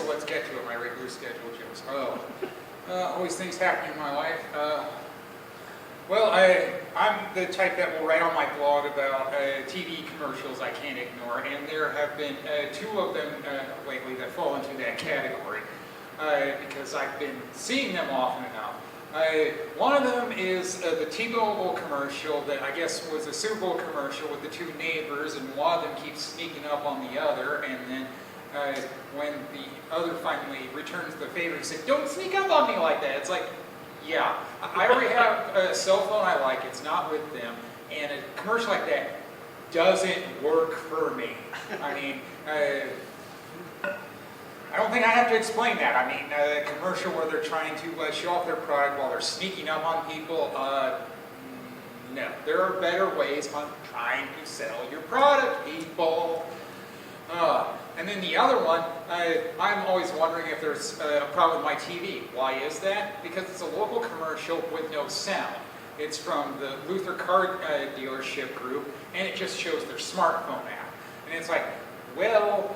so let's get to it, my regular schedule jokes. Always things happening in my life. Well, I'm the type that will write on my blog about TV commercials I can't ignore, and there have been two of them lately that fall into that category because I've been seeing them often enough. One of them is the T-Mobile commercial that I guess was a Super Bowl commercial with the two neighbors, and one of them keeps sneaking up on the other, and then when the other finally returns the favor, he said, "Don't sneak up on me like that." It's like, yeah, I already have a cell phone I like, it's not with them, and a commercial like that doesn't work for me. I mean, I don't think I have to explain that. I mean, a commercial where they're trying to show off their product while they're sneaking up on people, no. There are better ways on trying to sell your product, people. And then the other one, I'm always wondering if there's a problem with my TV. Why is that? Because it's a local commercial with no sound. It's from the Luther car dealership group, and it just shows their smartphone app. And it's like, well,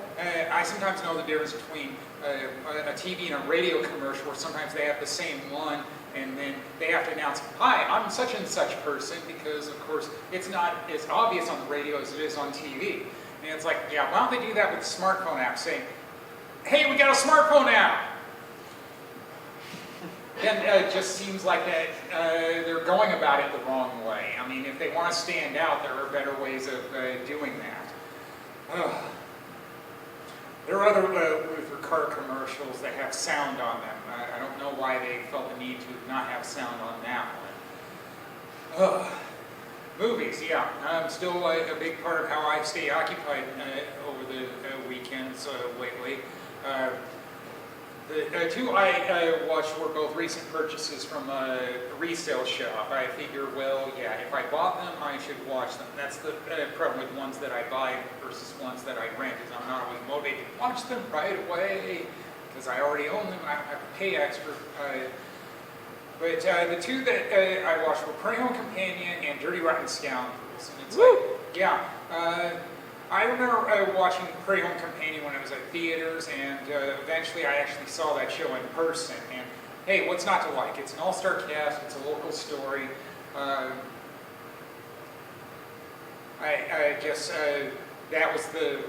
I sometimes know the difference between a TV and a radio commercial where sometimes they have the same one and then they have to announce, "Hi, I'm such and such person," because of course it's not as obvious on the radio as it is on TV. And it's like, yeah, why don't they do that with the smartphone app, saying, "Hey, we got a smartphone app." And it just seems like that they're going about it the wrong way. I mean, if they want to stand out, there are better ways of doing that. There are other Luther car commercials that have sound on them. I don't know why they felt the need to not have sound on that one. Movies, yeah. Still a big part of how I stay occupied over the weekends lately. The two I watched were both recent purchases from a resale shop. I figure, well, yeah, if I bought them, I should watch them. That's the problem with ones that I buy versus ones that I rent, is I'm not always motivated to watch them right away because I already own them. I don't have to pay extra. But the two that I watched were Prairie Home Companion and Dirty Rotten Scoundrels. And it's like, yeah. I remember watching Prairie Home Companion when I was at theaters, and eventually I actually saw that show in person. And hey, what's not to like? It's an all-star cast, it's a local story. I guess that was the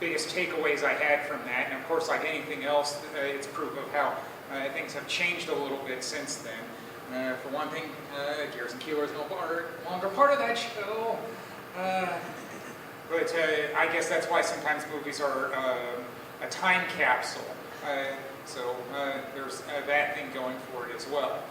biggest takeaways I had from that. And of course, like anything else, it's proof of how things have changed a little bit since then. For one thing, Garrison Keillor is no longer part of that show. But I guess that's why sometimes movies are a time capsule. So there's that thing going for it as well.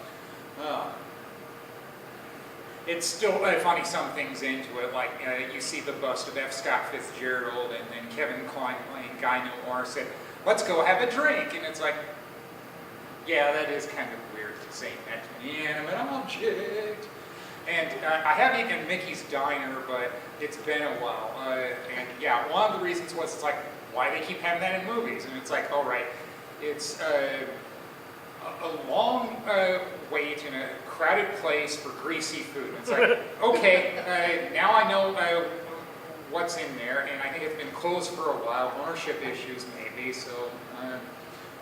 It's still funny, some things into it, like you see the bust of F. Scott Fitzgerald, and then Kevin Kline playing Guy Noir said, "Let's go have a drink." And it's like, yeah, that is kind of weird to say that to an inanimate object. And I have eaten Mickey's Diner, but it's been a while. And yeah, one of the reasons was, it's like, why they keep having that in movies? And it's like, all right, it's a long wait in a crowded place for greasy food. It's like, okay, now I know what's in there, and I think it's been closed for a while, ownership issues maybe, so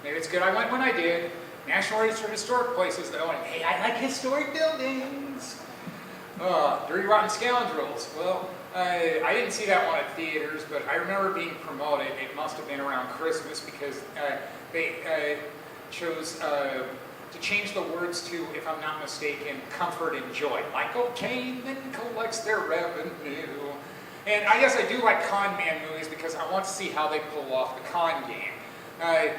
maybe it's good I went when I did. National Register of Historic Places, though, and hey, I like historic buildings. Dirty Rotten Scoundrels. Well, I didn't see that one at theaters, but I remember being promoted. It must have been around Christmas because they chose to change the words to, if I'm not mistaken, comfort and joy. Michael Caine then collects their revenue. And I guess I do like con man movies because I want to see how they pull off the con game. And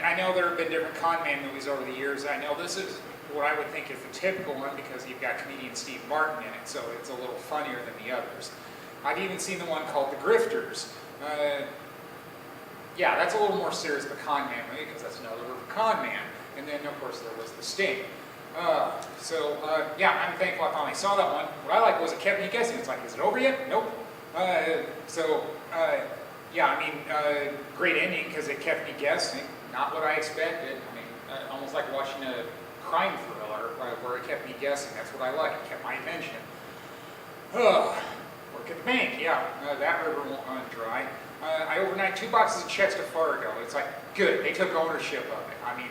I know there have been different con man movies over the years. I know this is what I would think is the typical one because you've got comedian Steve Martin in it, so it's a little funnier than the others. I've even seen the one called The Grifters. Yeah, that's a little more serious of a con man movie because that's another word for con man. And then, of course, there was The Sting. Yeah, I'm thankful I finally saw that one. What I liked was it kept me guessing. It's like, is it over yet? Nope. Yeah, I mean, great ending because it kept me guessing. Not what I expected. I mean, almost like watching a crime thriller where it kept me guessing. That's what I like. It kept my attention. Work at the bank, yeah. That river won't run dry. I overnight 2 boxes of checks to Fargo. It's like, good, they took ownership of it. I mean,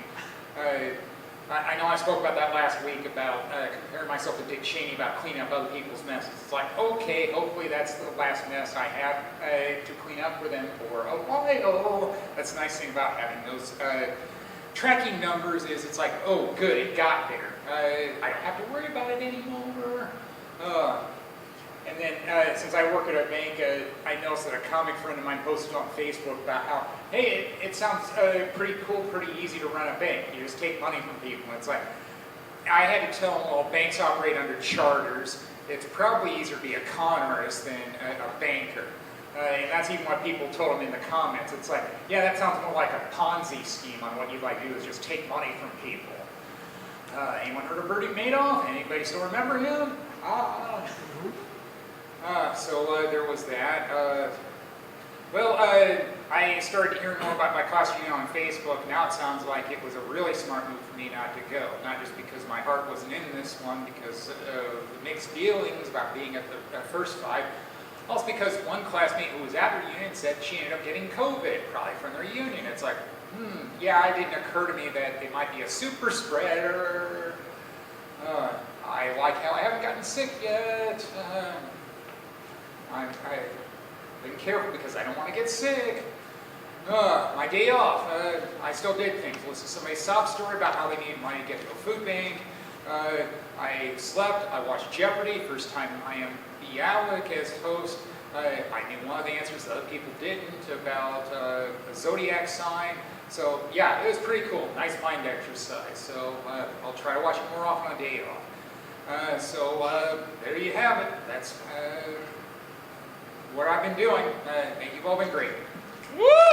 I know I spoke about that last week about comparing myself to Dick Cheney about cleaning up other people's messes. It's like, okay, hopefully that's the last mess I have to clean up for them for a while. That's the nice thing about having those tracking numbers is it's like, oh, good, it got there. I don't have to worry about it anymore. And then, since I work at a bank, I noticed that a comic friend of mine posted on Facebook about how, hey, it sounds pretty cool, pretty easy to run a bank. You just take money from people. And it's like, I had to tell them, well, banks operate under charters. It's probably easier to be a con artist than a banker. And that's even what people told him in the comments. It's like, yeah, that sounds more like a Ponzi scheme on what you'd like to do is just take money from people. Anyone heard of Bertie Madoff? Anybody still remember him? So there was that. I started hearing more about my class union on Facebook. Now it sounds like it was a really smart move for me not to go. Not just because my heart wasn't in this one, because of the mixed feelings about being at the first 5. Also because one classmate who was at their union said she ended up getting COVID, probably from their union. It's like, yeah, it didn't occur to me that it might be a super spreader. I like how I haven't gotten sick yet. I've been careful because I don't want to get sick. My day off, I still did things. Listened to somebody's sob story about how they needed money to get to a food bank. I slept. I watched Jeopardy. First time I am Bialik as host. I knew one of the answers that other people didn't about a zodiac sign. So yeah, it was pretty cool. Nice mind exercise. So I'll try to watch it more often on a day off. So there you have it. That's what I've been doing. You've all been great. Woo!